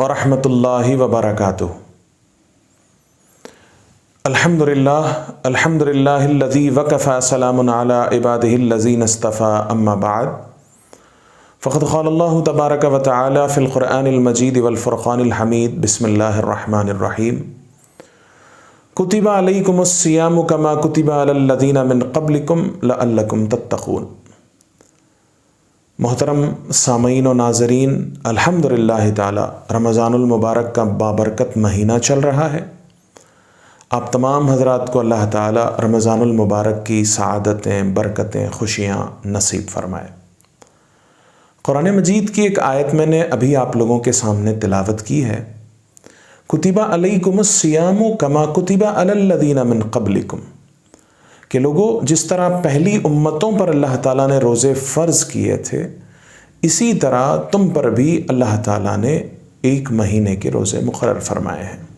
वरहमतुल्लाहि वबरकातुहू। अल्हम्दुलिल्लाहिल्लज़ी वकफ़ा सलामुन अला इबादिहिल्लज़ीना इस्तफ़ा अम्मा बाद फ़क़द क़ालल्लाहु तबारक व तआला फ़िल क़ुरआनिल मजीद वल फ़ुरक़ानिल हमीद बिस्मिल्लाहिर रहमानिर रहीम। कुतिबा अलैकुमुस सियामु कमा कुतिबा अलल्लज़ीना मिन क़ब्लिकुम लअल्लकुम तत्तक़ून। मोहतरम सामीन व नाज़रीन, अल्हम्दुलिल्लाह ताला रमज़ानुल मुबारक का बाबरकत महीना चल रहा है। आप तमाम हज़रात को अल्लाह ताला रमज़ानुल मुबारक की सआदतें, बरकतें, खुशियाँ नसीब फ़रमाए। कुरान मजीद की एक आयत मैंने अभी आप लोगों के सामने तिलावत की है। कुतिबा अलैकुमुस सियामु कमा कुतिबा अलल्लज़ीना मिन क़ब्लिकुम, कि लोगों, जिस तरह पहली उम्मतों पर अल्लाह ताला ने रोज़े फ़र्ज़ किए थे, इसी तरह तुम पर भी अल्लाह ताला ने एक महीने के रोज़े मुक़र्रर फ़रमाए हैं।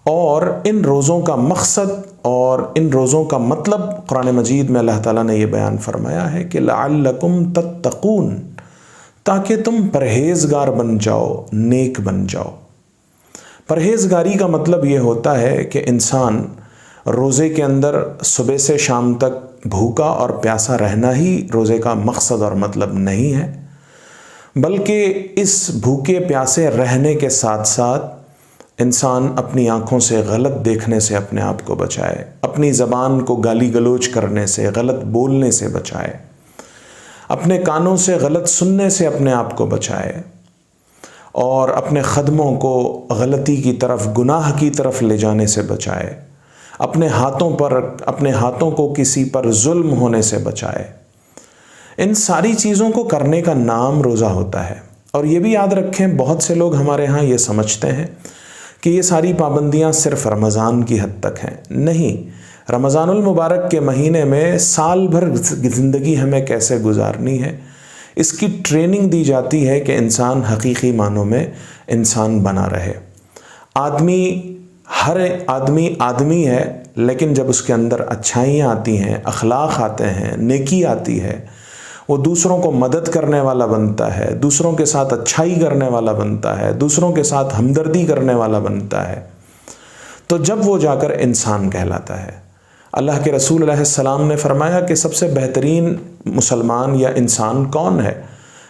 और इन रोज़ों का मकसद और इन रोज़ों का मतलब कुरान मजीद में अल्लाह ताला ने ये बयान फ़रमाया है कि लअल्लकुम तत्तक़ून, ताकि तुम परहेज़गार बन जाओ, नेक बन जाओ। परहेज़गारी का मतलब ये होता है कि इंसान रोज़े के अंदर सुबह से शाम तक भूखा और प्यासा रहना ही रोज़े का मकसद और मतलब नहीं है, बल्कि इस भूखे प्यासे रहने के साथ साथ इंसान अपनी आँखों से गलत देखने से अपने आप को बचाए, अपनी ज़बान को गाली गलोच करने से, गलत बोलने से बचाए, अपने कानों से गलत सुनने से अपने आप को बचाए, और अपने ख़दमों को गलती की तरफ, गुनाह की तरफ ले जाने से बचाए, अपने हाथों को किसी पर जुल्म होने से बचाए। इन सारी चीज़ों को करने का नाम रोज़ा होता है। और ये भी याद रखें, बहुत से लोग हमारे यहाँ ये समझते हैं कि ये सारी पाबंदियाँ सिर्फ़ रमज़ान की हद तक हैं। नहीं, रमज़ानुल मुबारक के महीने में साल भर ज़िंदगी हमें कैसे गुजारनी है, इसकी ट्रेनिंग दी जाती है कि इंसान हकीकी मानों में इंसान बना रहे। हर आदमी है, लेकिन जब उसके अंदर अच्छाइयाँ आती हैं, अखलाक आते हैं, नेकी आती है, वो दूसरों को मदद करने वाला बनता है, दूसरों के साथ अच्छाई करने वाला बनता है, दूसरों के साथ हमदर्दी करने वाला बनता है, तो जब वो जाकर इंसान कहलाता है। अल्लाह के रसूल अलैहिस्सलाम ने फरमाया कि सबसे बेहतरीन मुसलमान या इंसान कौन है?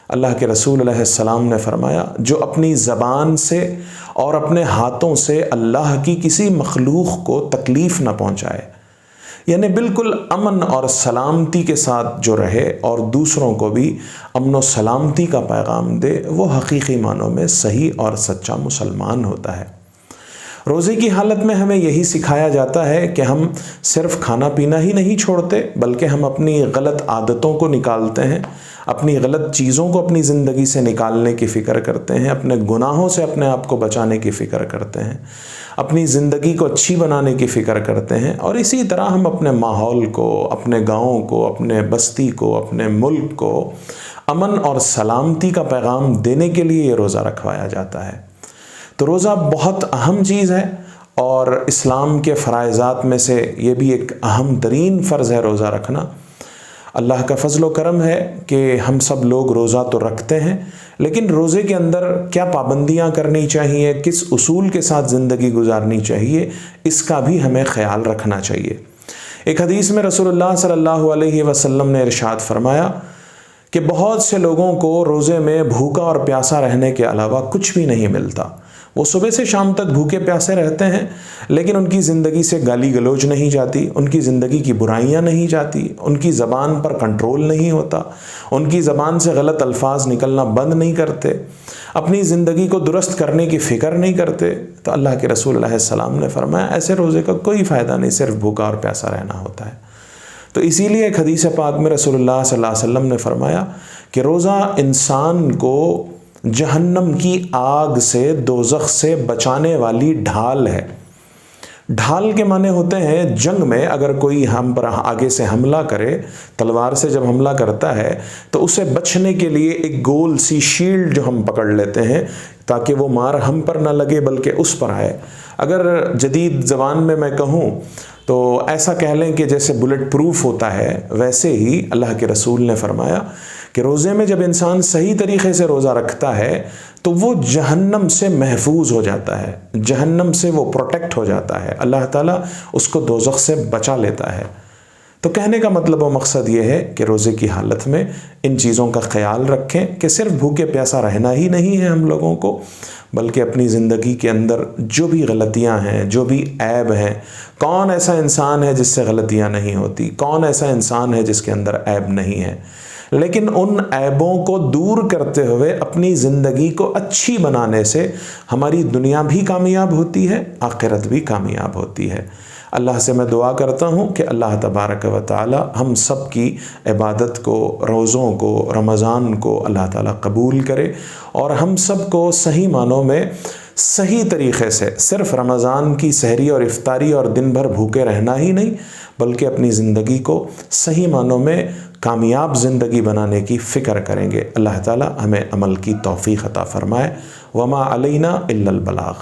अल्लाह के रसूल अलैहिस्सलाम ने फरमाया, जो अपनी ज़बान से और अपने हाथों से अल्लाह की किसी मखलूक़ को तकलीफ़ न पहुँचाए, यानी बिल्कुल अमन और सलामती के साथ जो रहे और दूसरों को भी अमन और सलामती का पैगाम दे, वो हकीकी मानों में सही और सच्चा मुसलमान होता है। रोज़े की हालत में हमें यही सिखाया जाता है कि हम सिर्फ़ खाना पीना ही नहीं छोड़ते, बल्कि हम अपनी गलत आदतों को निकालते हैं, अपनी गलत चीज़ों को अपनी ज़िंदगी से निकालने की फ़िक्र करते हैं, अपने गुनाहों से अपने आप को बचाने की फ़िक्र करते हैं, अपनी ज़िंदगी को अच्छी बनाने की फ़िक्र करते हैं। और इसी तरह हम अपने माहौल को, अपने गाँव को, अपने बस्ती को, अपने मुल्क को अमन और सलामती का पैगाम देने के लिए ये रोज़ा रखवाया जाता है। तो रोज़ा बहुत अहम चीज़ है, और इस्लाम के फ़राइज़ात में से ये भी एक अहम तरीन फ़र्ज़ है रोज़ा रखना। अल्लाह का फ़ज़ल व करम है कि हम सब लोग रोज़ा तो रखते हैं, लेकिन रोज़े के अंदर क्या पाबंदियाँ करनी चाहिए, किस उसूल के साथ ज़िंदगी गुजारनी चाहिए, इसका भी हमें ख़याल रखना चाहिए। एक हदीस में रसूलुल्लाह सल्लल्लाहु अलैहि वसल्लम ने इरशाद फरमाया कि बहुत से लोगों को रोज़े में भूखा और प्यासा रहने के अलावा कुछ भी नहीं मिलता। वो सुबह से शाम तक भूखे प्यासे रहते हैं, लेकिन उनकी ज़िंदगी से गाली गलौज नहीं जाती, उनकी ज़िंदगी की बुराइयां नहीं जाती, उनकी ज़बान पर कंट्रोल नहीं होता, उनकी ज़बान से गलत अल्फाज निकलना बंद नहीं करते, अपनी ज़िंदगी को दुरुस्त करने की फ़िक्र नहीं करते। तो अल्लाह के रसूल अलैहिस्सलाम ने फरमाया, ऐसे रोज़े का कोई फ़ायदा नहीं, सिर्फ भूखा और प्यासा रहना होता है। तो इसीलिए एक हदीस पाक में रसूलुल्लाह सल्लल्लाहु अलैहि वसल्लम ने फरमाया कि रोज़ा इंसान को जहन्नम की आग से, दोज़ख से बचाने वाली ढाल है। ढाल के माने होते हैं, जंग में अगर कोई हम पर आगे से हमला करे, तलवार से जब हमला करता है तो उसे बचने के लिए एक गोल सी शील्ड जो हम पकड़ लेते हैं, ताकि वो मार हम पर ना लगे बल्कि उस पर आए। अगर जदीद ज़बान में मैं कहूँ तो ऐसा कह लें कि जैसे बुलेट प्रूफ होता है, वैसे ही अल्लाह के रसूल ने फरमाया कि रोज़े में जब इंसान सही तरीक़े से रोज़ा रखता है تو وہ جہنم سے محفوظ ہو جاتا ہے، جہنم سے وہ پروٹیکٹ ہو جاتا ہے، اللہ تعالیٰ اس کو دوزخ سے بچا لیتا ہے۔ تو کہنے کا مطلب و مقصد یہ ہے کہ روزے کی حالت میں ان چیزوں کا خیال رکھیں کہ صرف بھوکے پیاسا رہنا ہی نہیں ہے ہم لوگوں کو، بلکہ اپنی زندگی کے اندر جو بھی غلطیاں ہیں، جو بھی عیب ہیں، کون ایسا انسان ہے جس سے غلطیاں نہیں ہوتی، کون ایسا انسان ہے جس کے اندر عیب نہیں ہے، لیکن ان عیبوں کو دور کرتے ہوئے اپنی زندگی کو اچھی بنانے سے ہماری دنیا بھی کامیاب ہوتی ہے، آخرت بھی کامیاب ہوتی ہے۔ اللہ سے میں دعا کرتا ہوں کہ اللہ تبارک و تعالی ہم سب کی عبادت کو، روزوں کو، رمضان کو اللہ تعالی قبول کرے، اور ہم سب کو صحیح معنوں میں صحیح طریقے سے صرف رمضان کی سحری اور افطاری اور دن بھر بھوکے رہنا ہی نہیں، بلکہ اپنی زندگی کو صحیح معنوں میں کامیاب زندگی بنانے کی فکر کریں گے۔ اللہ تعالی ہمیں عمل کی توفیق عطا فرمائے۔ وما علینا الا البلاغ۔